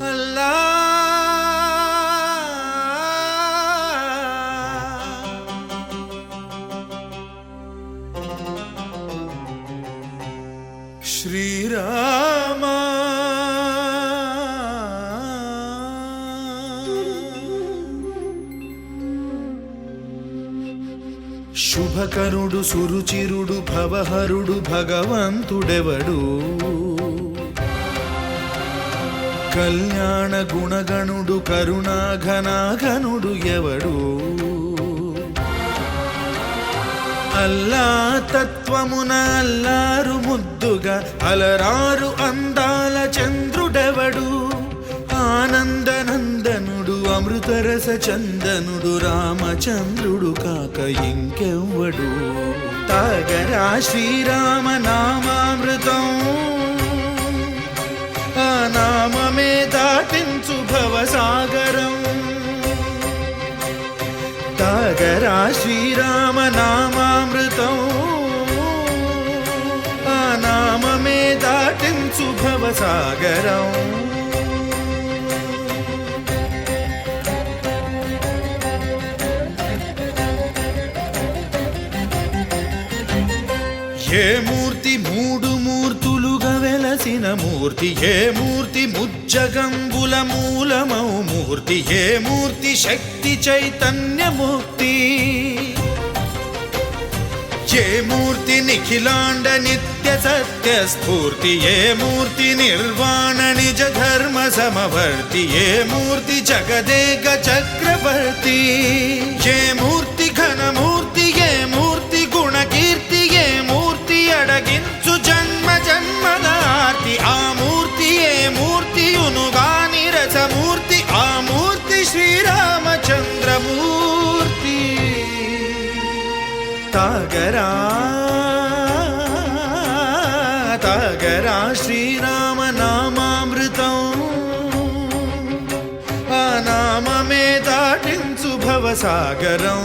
అల్లా శ్రీరామ శుభకరుడు సురుచిరుడు భవహరుడు భగవంతుడెవడు కళ్యాణ గుణగణుడు కరుణాఘనాఘనుడు ఎవడు అల్లా తత్వమున అల్లారు ముద్దుగా అలరారు అందాల చంద్రుడెవడు ఆనందనందనుడు అమృతరస చందనుడు రామచంద్రుడు కాక ఇంకెవ్వడు తాగరా శ్రీరామ నామామృతం ఆ నామమే దాటించు భవసాగరం తాగరా శ్రీరామ నామామృతం ఆ నామమే దాటించు భవసాగరం ఏ మూర్తి మూడు మూర్తులుగా వెలసిన మూర్తి ఏ మూర్తి ముజ్జగంబుల మూలమౌ మూర్తి ఏ మూర్తి శక్తి చైతన్యమూర్తి ఏ మూర్తి నిఖిలాండ నిత్య సత్య స్ఫూర్తి ఏ మూర్తి నిర్వాణ నిజ ధర్మ సమవర్తి ఏ మూర్తి జగదేక చక్రవర్తి ఏ మూర్తి ఘనమూర్తి ఏ మూర్తి గుణకీర్తి ఏ మూర్తి అడగించు జన్మ జన్మల ఆర్తి ఆ మూర్తి ఏ మూర్తి ఉనుగాని రసమూర్తి ఆ మూర్తి శ్రీరామచంద్రమూర్తి తాగరా తాగరా శ్రీరామ నామామృతం ఆ నామమే దాటించు భవసాగరం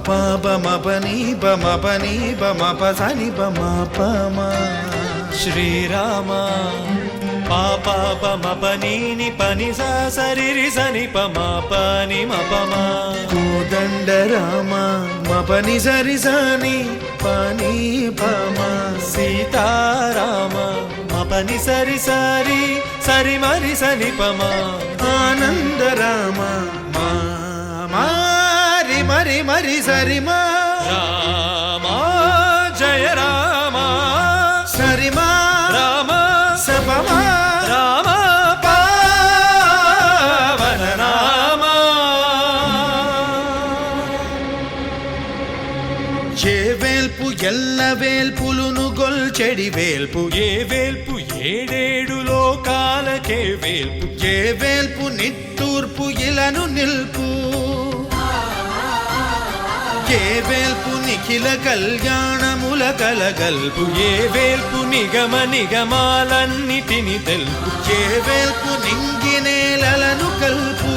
పాపమపని బమపని బమపసని బమపమ శ్రీరామ పాపమపని పని సరి సని పని మపమా కోదండ రామ మపని సరి సని పని పమ సీతారామ మపని సరి సరి సరి మరి సని పమా ఆనంద రామ మారి మరి మరి సరి మా రామ జయ రామ సరి మా రామ సపమా రామ పావన నామ ఏ వేల్పు ఎల్ల వేల్పులును గొల్చెడి వేల్పు ఏ వేల్పు ఏడేడు లోకాలకే వేల్పు ఏ వేల్పు నిట్టూర్పు ఇలను నిల్పు ఏ వేల్పు నిఖిల కళ్యాణముల కలగల్పు ఏ వేల్పు నిగమ నిగమాలన్నిటిని తెలుపు ఏ వేల్పు నింగినేలను కల్పు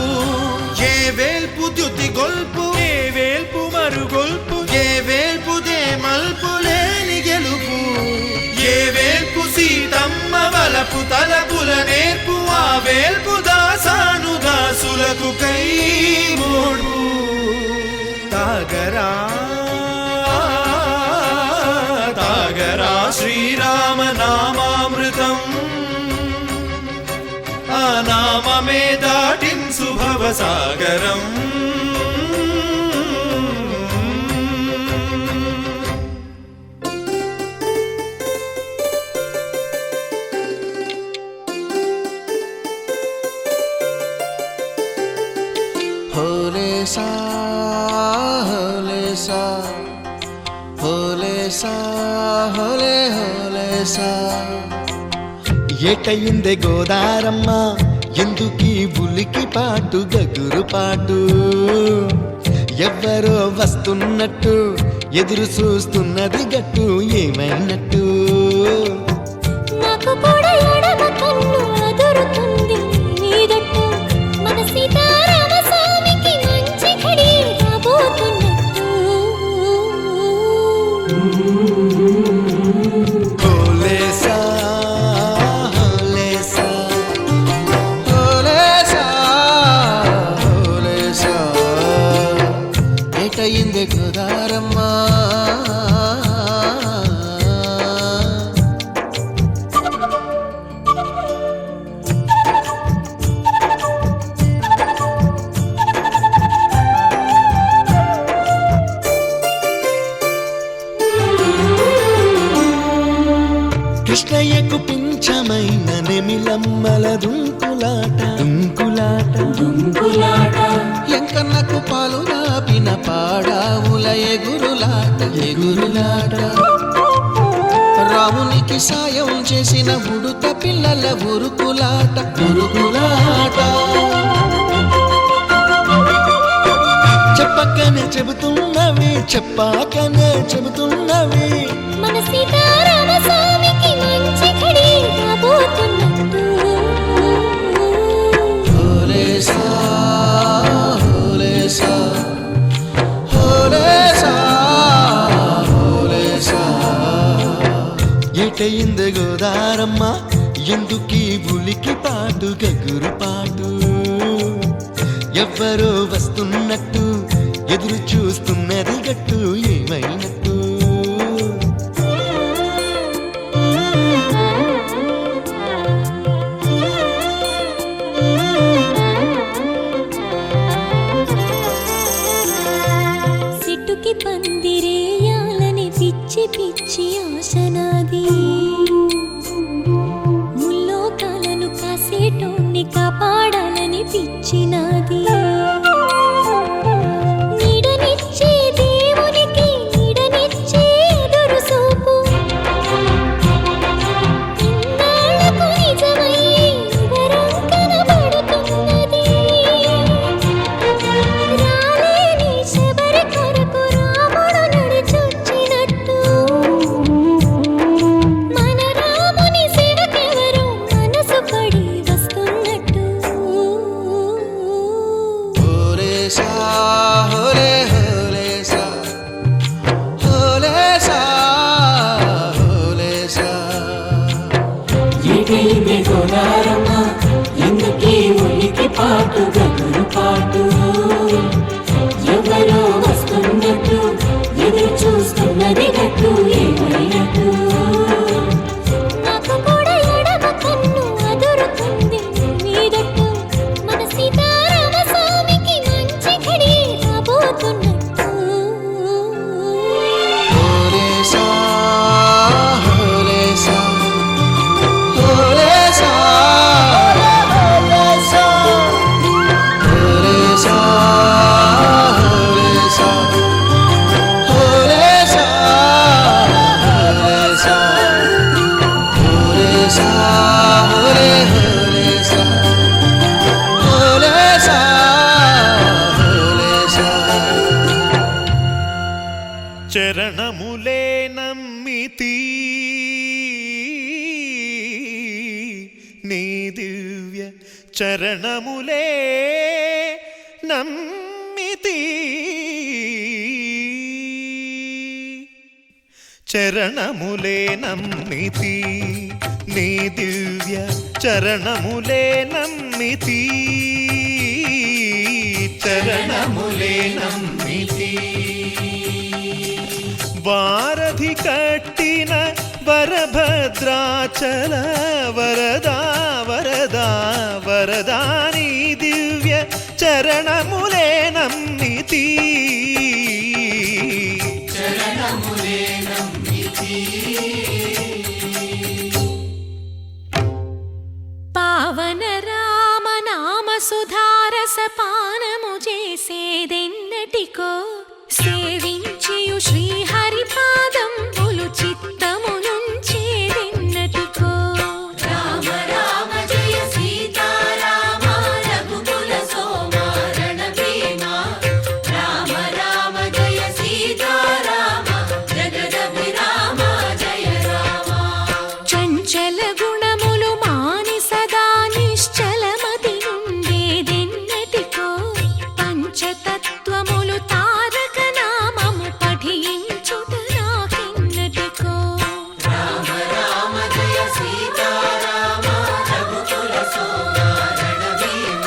ఏ వేల్పు ద్యుతి గొల్పు ఏ వేల్పు మరుగొల్పు ఏ వేల్పు దే మల్పు లేని గెలుపు ఏ వేల్పు సీతమ్మ వలపు తలపుల నేర్పు ఆ వేల్పు దాసాను దాసులకు కై మోడు తాగరా తాగరా శ్రీరామ నామామృతం ఆ నామమే దాటించు భవసాగరం హోలే సా హోలే సా హోలే సా హోలే హోలే సా ఏటయిందే గోదారమ్మ ఎందుకీ ఉలికి పాటు గగురు పాటు ఎవ్వరో వస్తున్నట్టు ఎదురు చూస్తున్నది గట్టు ఏమైనట్టు నాకు కూడా ఎడమ కన్ను అదురుతుంది నీదట్టు మన సీతారామ స్వామికి మంచి ఘడి రాబోతున్నట్టు హోలే కృష్ణయ్యకు పింఛమైన నెమిలమ్మల దుంకులాట దుంకులాట ఎంకన్నకు పాలు రాపిన పాడావుల ఎగురులాట రామునికి సాయం చేసిన ఉడుత పిల్లల ఉరుకులాట చెప్పకనే చెబుతున్నవి చెప్పాకనే చెబుతున్నవి మన సీతారామ స్వామికి మంచి ఘడి రాబోతున్నట్టు హోలేసా హోలేసా హోలేసా హోలేసా ఏటయింది గోదారమ్మ ఎందుకీ ఉలికి పాటు గగురు పాటు ఎవ్వరో వస్తున్నట్టు ఎదురు చూస్తున్నది గట్టు ఏమైనట్టు సిట్టుకి పందిరేయాలని పిచ్చి పిచ్చి ఆశనాది ముల్లోకాలను కాసేటోన్ని కాపాడాలని పిచ్చినాది నీడనిచ్చే దేవునికి నీడనిచ్చే ఎదురు చూపు ఇన్నాళ్లకు నిజమయ్యే వరం కనబడుతున్నది రాలేని శబరి కొరకు రాముడు నడిచొచ్చినట్టు మన రాముని సేవకెవరు మనసు పడి వస్తున్నట్టు హోలేసా హోలే హోలేసా హోలేసా హోలేసా ఏటైంది గోదారమ్మ ఎందుకీ ఉలికి పాటు గగురు పాటు ఎవరో వస్తున్నట్టు ఎదురు చూస్తున్నది గట్టు ఏమైనట్టు నాకు కూడా ఎడమ కన్ను అదురుతుంది మీదట్టు మన సీతారామ స్వామికి మంచి ఘడి రాబోతున్నట్టు హోలేసా హోలేసా హోలేసా హోలేసా హోలేసా హోలేసా హోలేసా హోలేసా హోలే హోలేసా హోలేసా హోలేసా చరణములే నమ్మితి నీ దివ్య చరణములే నమ్మితి చరణములే నమ్మితి నీ దివ్య చరణములే నమ్మితి చరణములే నమ్మితి వారధి కట్టిన వరభద్రాచల వరదా వరదా వరదాని దివ్య చరణములే నమ్మితి పావన రామ నామ సుధారస పానము చేసేదెన్నటికో సేవించియు శ్రీహరి పాదంబులు చిత్తమునుంచేదెన్నటికో రామ రామ జయ సీతారామ రఘుకుల సోమ రణభీమ రామ రామ జయ సీతారామ జగదభిరామ జయ రామ చంచల గుణములు మాని సదా నిశ్చలమతి నుండేదెన్నటికో పంచతత్వములు తారక నామము పఠించుట నాకెన్నటికో రామ రామ జయ సీతారామ రఘుకుల సోమ రణభీమ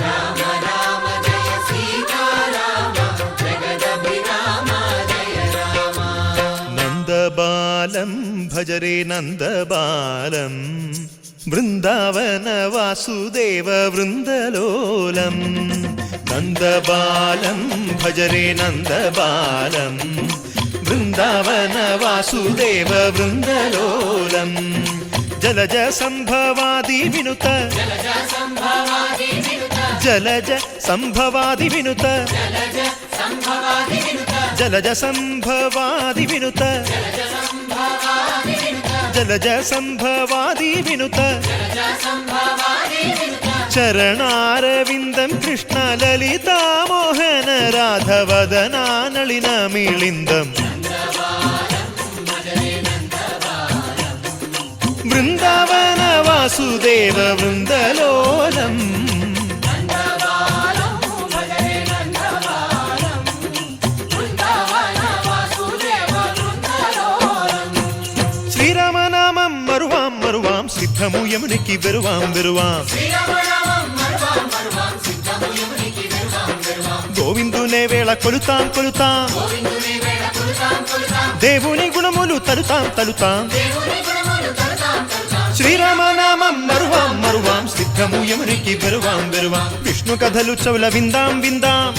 రామ రామ జయ సీతారామ జగదభిరామ జయ రామ నందబాలం భజరే నందబాలం బృందావన వాసుదేవ వృందలోలం నందబాలం భజరే నందబాలం బృందావన వాసుదేవ బృందలోలం జలజ సంభవాది వినుత జలజ సంభవాది వినుత జలజ సంభవాది వినుత జలజ సంభవాది వినుత చరణారవిందం కృష్ణ లలితా మోహన రాధవదనా నళిన మిళిందం బృందావన వాసుదేవ బృందలోలం శ్రీరామనామం మరువాం మరువాం సిద్ధము యమునికి వెరువాం వెరువాం గోవిందునే వేళ కొలుతాం కొలుతాం దేవుని గుణములు తలుతాం తలుతాం శ్రీరామనామం మరువాం మరువాం సిద్ధము యమునికి వెరువాం వెరువాం విష్ణు కథలు చౌల విందాం విందాం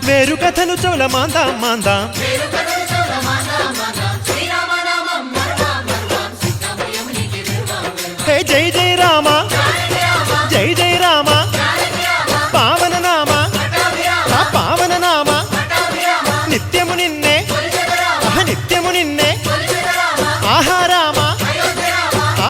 వేరు కథలు చౌల మాందాం మాందాం హే జై జై రామ జై జై రామ పావన నామ పావన నామ నిత్యము నిన్నే నిత్యము నిన్నే